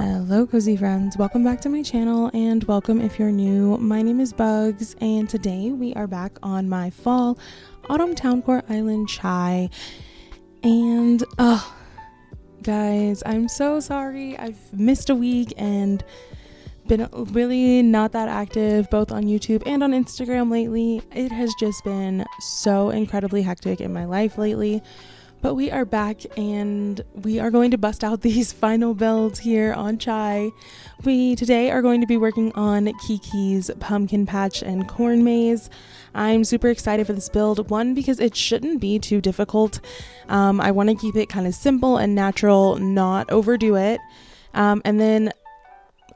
Hello cozy friends, welcome back to my channel and welcome if you're new. My name is Bugs and today we are back on my fall autumn towncore island chai. And guys, I'm so sorry. I've missed a week and been really not that active both on YouTube and on Instagram lately. It has just been so incredibly hectic in my life lately. But we are back and we are going to bust out these final builds here on chai. We today are going to be working on Kiki'S pumpkin patch and corn maze. I'm super excited for this build. One, because it shouldn't be too difficult. I want to keep it kind of simple and natural, not overdo it. And then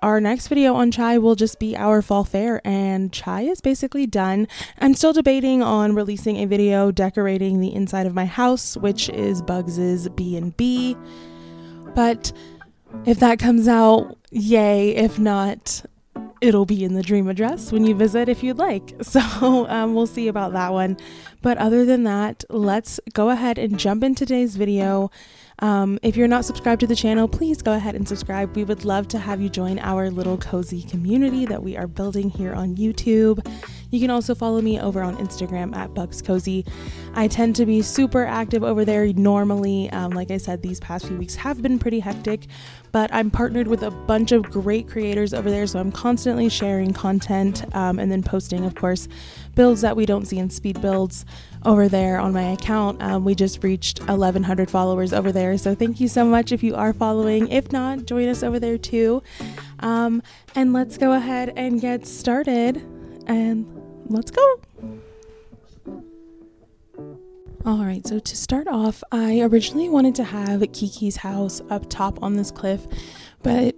our next video on chai will just be our fall fair, and chai is basically done. I'm still debating on releasing a video decorating the inside of my house, which is Bugs's B&B. But if that comes out, yay. If not, it'll be in the dream address when you visit if you'd like. So we'll see about that one. But other than that, let's go ahead and jump into today's video. If you're not subscribed to the channel, please go ahead and subscribe. We would love to have you join our little cozy community that we are building here on YouTube. You can also follow me over on Instagram at BugsCozy. I tend to be super active over there normally. Like I said, these past few weeks have been pretty hectic, but I'm partnered with a bunch of great creators over there, so I'm constantly sharing content and then posting, of course, builds that we don't see in speed builds over there on my account. We just reached 1,100 followers over there, so thank you so much if you are following. If not, join us over there too. And let's go ahead and get started, and let's go. Alright, so to start off, I originally wanted to have Kiki'S house up top on this cliff, but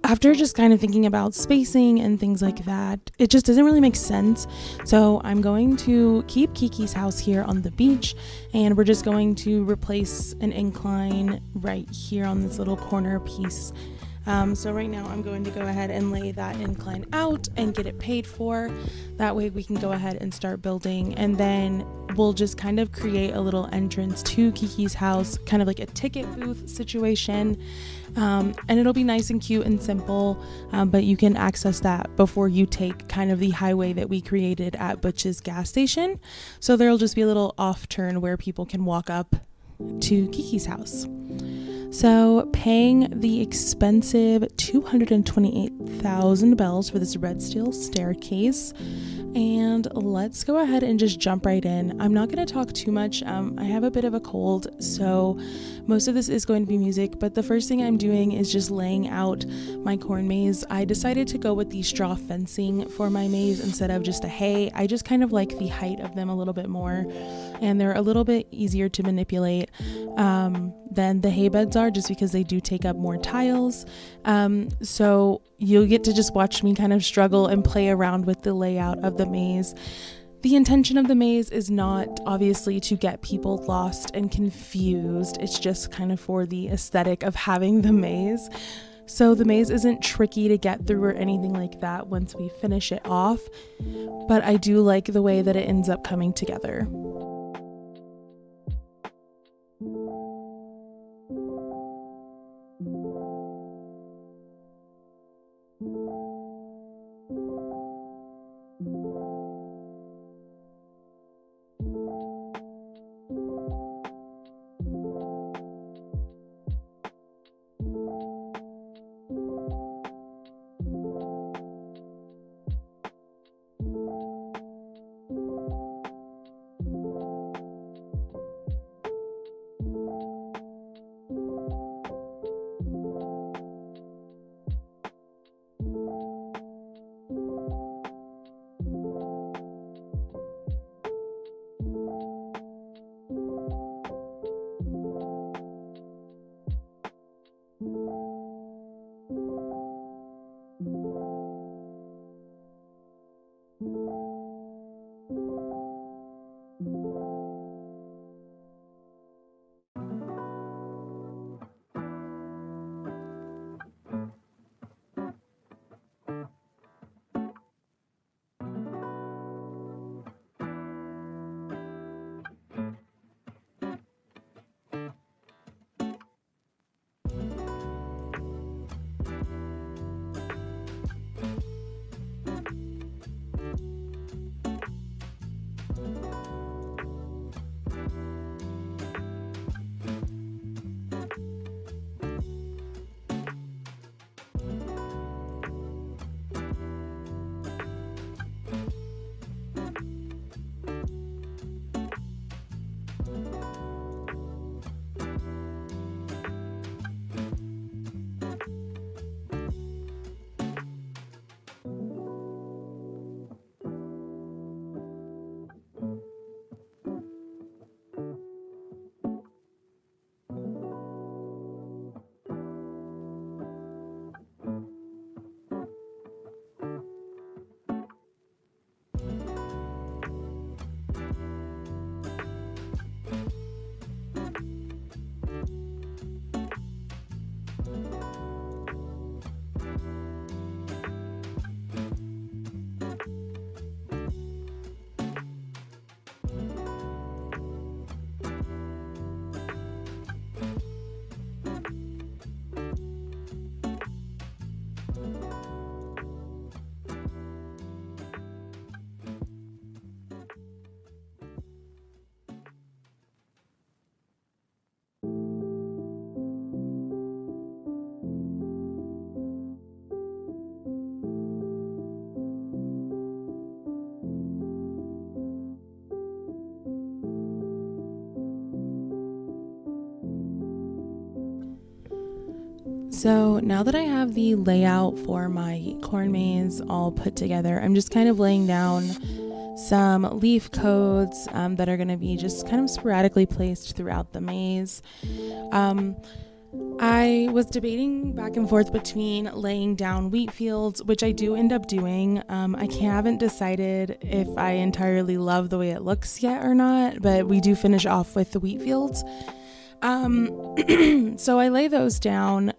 after just kind of thinking about spacing and things like that, it just doesn't really make sense. So I'm going to keep Kiki'S house here on the beach, and we're just going to replace an incline right here on this little corner piece. So right now I'm going to go ahead and lay that incline out and get it paid for. That way we can go ahead and start building, and then we'll just kind of create a little entrance to Kiki'S house, kind of like a ticket booth situation. And it'll be nice and cute and simple, but you can access that before you take kind of the highway that we created at Butch's gas station. So there'll just be a little off turn where people can walk up to Kiki'S house. So paying the expensive 228,000 bells for this red steel staircase. And let's go ahead and just jump right in. I'm not going to talk too much. I have a bit of a cold, so most of this is going to be music, but the first thing I'm doing is just laying out my corn maze. I decided to go with the straw fencing for my maze instead of just a hay. I just kind of like the height of them a little bit more, and they're a little bit easier to manipulate than the hay beds are, just because they do take up more tiles. So you'll get to just watch me kind of struggle and play around with the layout of the maze. The intention of the maze is not obviously to get people lost and confused. It's just kind of for the aesthetic of having the maze. So the maze isn't tricky to get through or anything like that once we finish it off, but I do like the way that it ends up coming together. So now that I have the layout for my corn maze all put together, I'm just kind of laying down some leaf codes that are going to be just kind of sporadically placed throughout the maze. I was debating back and forth between laying down wheat fields, which I do end up doing. I haven't decided if I entirely love the way it looks yet or not, but we do finish off with the wheat fields. So I lay those down.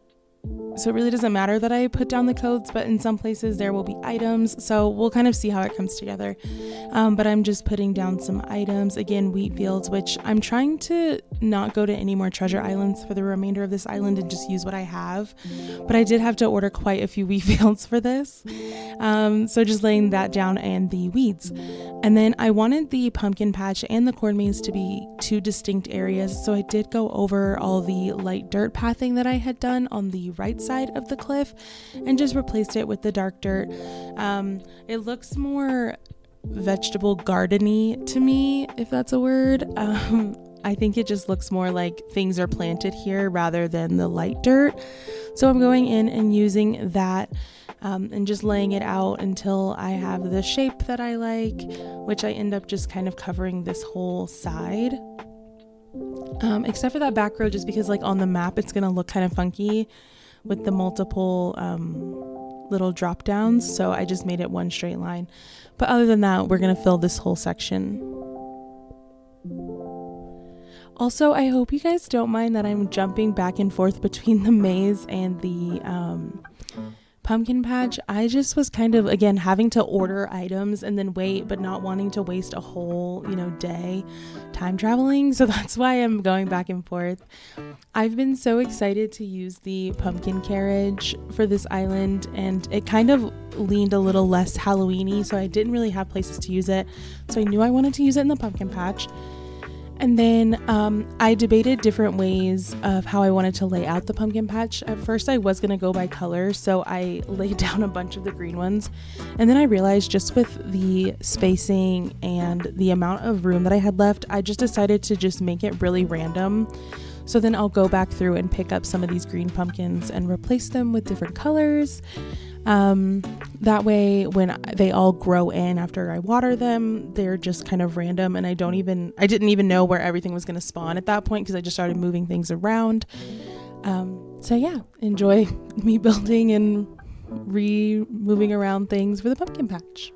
So it really doesn't matter that I put down the codes, but in some places there will be items. So we'll kind of see how it comes together. But I'm just putting down some items. Again, wheat fields, which I'm trying to not go to any more treasure islands for the remainder of this island and just use what I have. But I did have to order quite a few wheat fields for this. So just laying that down and the weeds. And then I wanted the pumpkin patch and the corn maze to be two distinct areas. So I did go over all the light dirt pathing that I had done on the right side of the cliff and just replaced it with the dark dirt. It looks more vegetable garden-y to me, if that's a word. I think it just looks more like things are planted here rather than the light dirt. So I'm going in and using that and just laying it out until I have the shape that I like, which I end up just kind of covering this whole side. Except for that back row, just because like on the map it's going to look kind of funky with the multiple little drop downs. So I just made it one straight line. But other than that, we're going to fill this whole section. Also, I hope you guys don't mind that I'm jumping back and forth between the maze and the pumpkin patch. I just was kind of, again, having to order items and then wait, but not wanting to waste a whole, day time traveling. So that's why I'm going back and forth. I've been so excited to use the pumpkin carriage for this island, and it kind of leaned a little less Halloween-y, so I didn't really have places to use it. So I knew I wanted to use it in the pumpkin patch. And then I debated different ways of how I wanted to lay out the pumpkin patch. At first I was going to go by color, so I laid down a bunch of the green ones. And then I realized just with the spacing and the amount of room that I had left, I just decided to just make it really random. So then I'll go back through and pick up some of these green pumpkins and replace them with different colors. That way when they all grow in after I water them, they're just kind of random, and I didn't even know where everything was going to spawn at that point because I just started moving things around. So yeah, enjoy me building and moving around things for the pumpkin patch.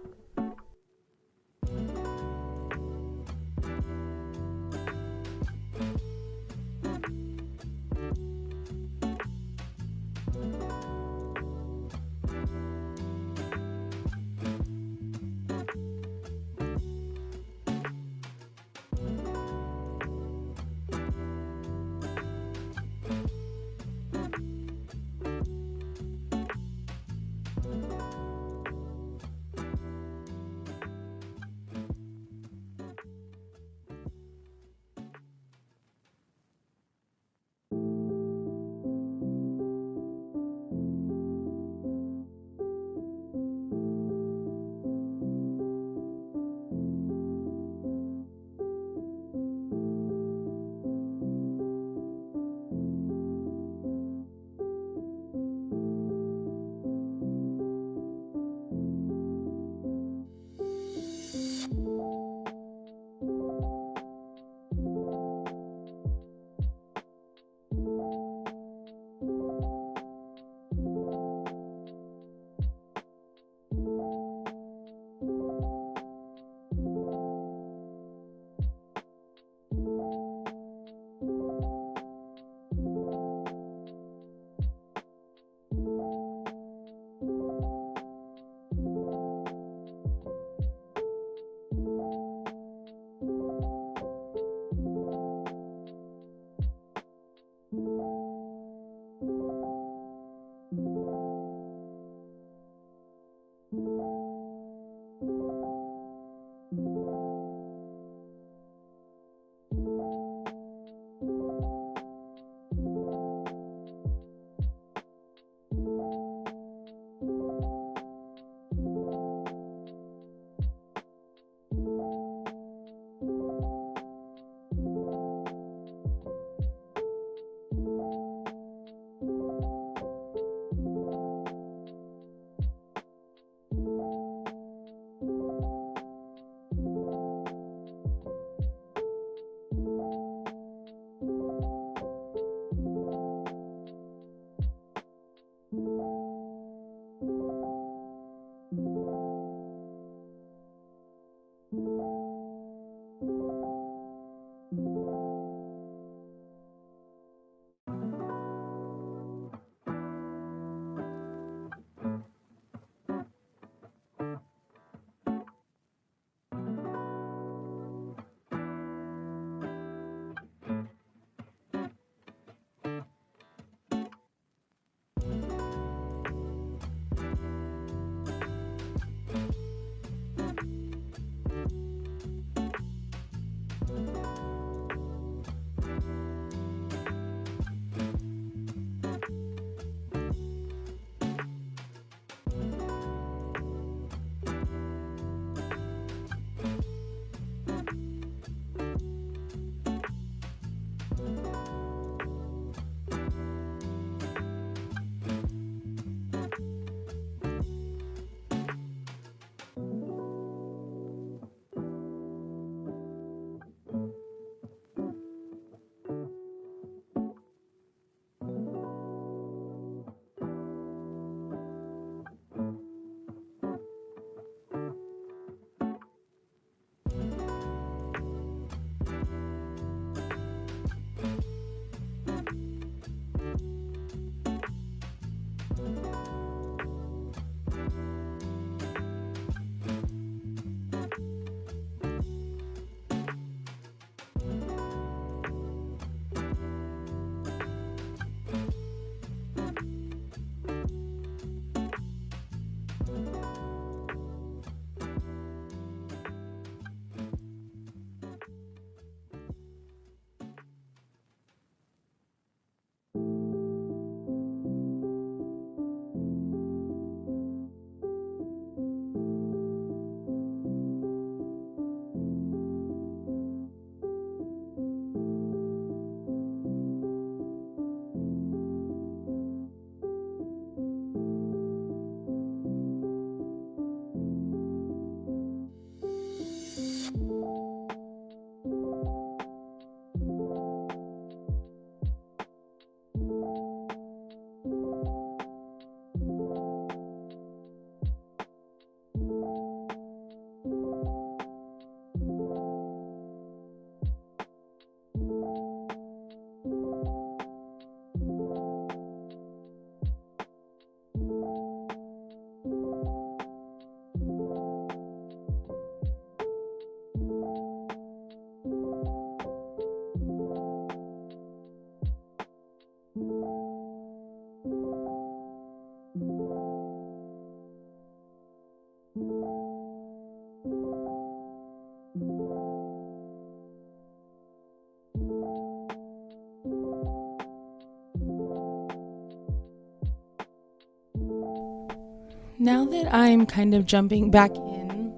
Now that I'm kind of jumping back in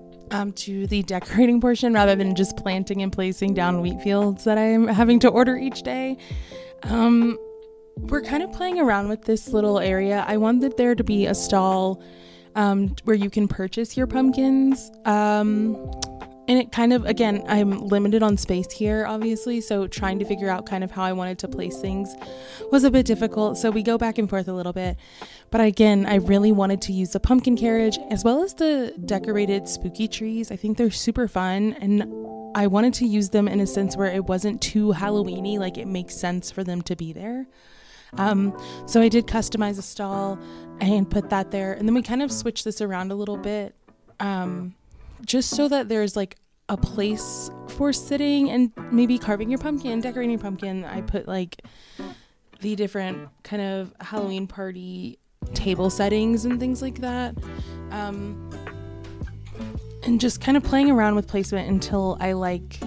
to the decorating portion rather than just planting and placing down wheat fields that I'm having to order each day, we're kind of playing around with this little area. I wanted there to be a stall where you can purchase your pumpkins. And it kind of, again, I'm limited on space here, obviously, so trying to figure out kind of how I wanted to place things was a bit difficult. So we go back and forth a little bit. But again, I really wanted to use the pumpkin carriage as well as the decorated spooky trees. I think they're super fun, and I wanted to use them in a sense where it wasn't too Halloween-y, like it makes sense for them to be there. So I did customize a stall and put that there. And then we kind of switched this around a little bit. Just so that there's like a place for sitting and maybe carving your pumpkin, decorating your pumpkin. I put like the different kind of Halloween party table settings and things like that. And just kind of playing around with placement until I like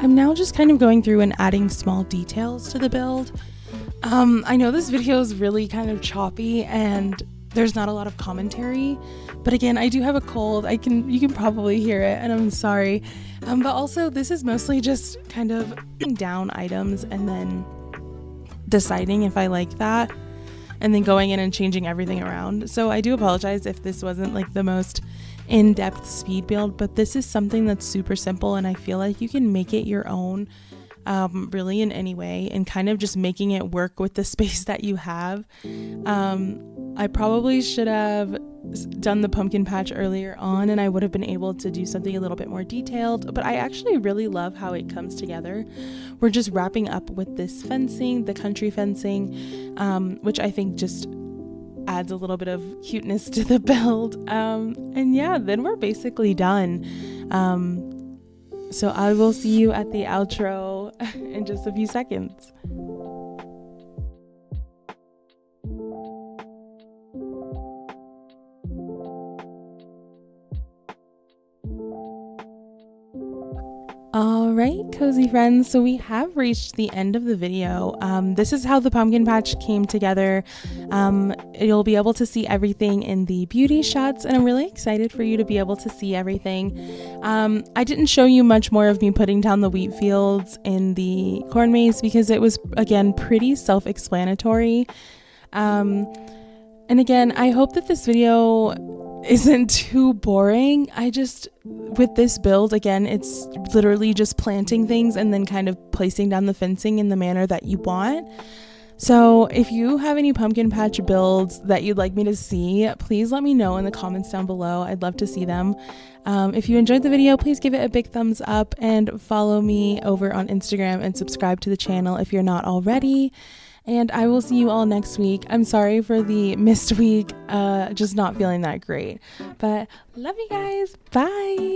I'm now just kind of going through and adding small details to the build. I know this video is really kind of choppy and there's not a lot of commentary, but again, I do have a cold. You can probably hear it, and I'm sorry. But also this is mostly just kind of down items and then deciding if I like that and then going in and changing everything around. So I do apologize if this wasn't like the most in-depth speed build, but this is something that's super simple, and I feel like you can make it your own really in any way, and kind of just making it work with the space that you have. I probably should have done the pumpkin patch earlier on, and I would have been able to do something a little bit more detailed, but I actually really love how it comes together. We're just wrapping up with this fencing, the country fencing, which I think just adds a little bit of cuteness to the build. And yeah, then we're basically done. So I will see you at the outro in just a few seconds. All right, cozy friends, so we have reached the end of the video. This is how the pumpkin patch came together. You'll be able to see everything in the beauty shots, and I'm really excited for you to be able to see everything. I didn't show you much more of me putting down the wheat fields in the corn maze because it was, again, pretty self-explanatory. And again, I hope that this video isn't too boring. With this build, again, it's literally just planting things and then kind of placing down the fencing in the manner that you want. So if you have any pumpkin patch builds that you'd like me to see, please let me know in the comments down below. I'd love to see them. If you enjoyed the video, please give it a big thumbs up and follow me over on Instagram and subscribe to the channel if you're not already. And I will see you all next week. I'm sorry for the missed week, just not feeling that great. But love you guys. Bye.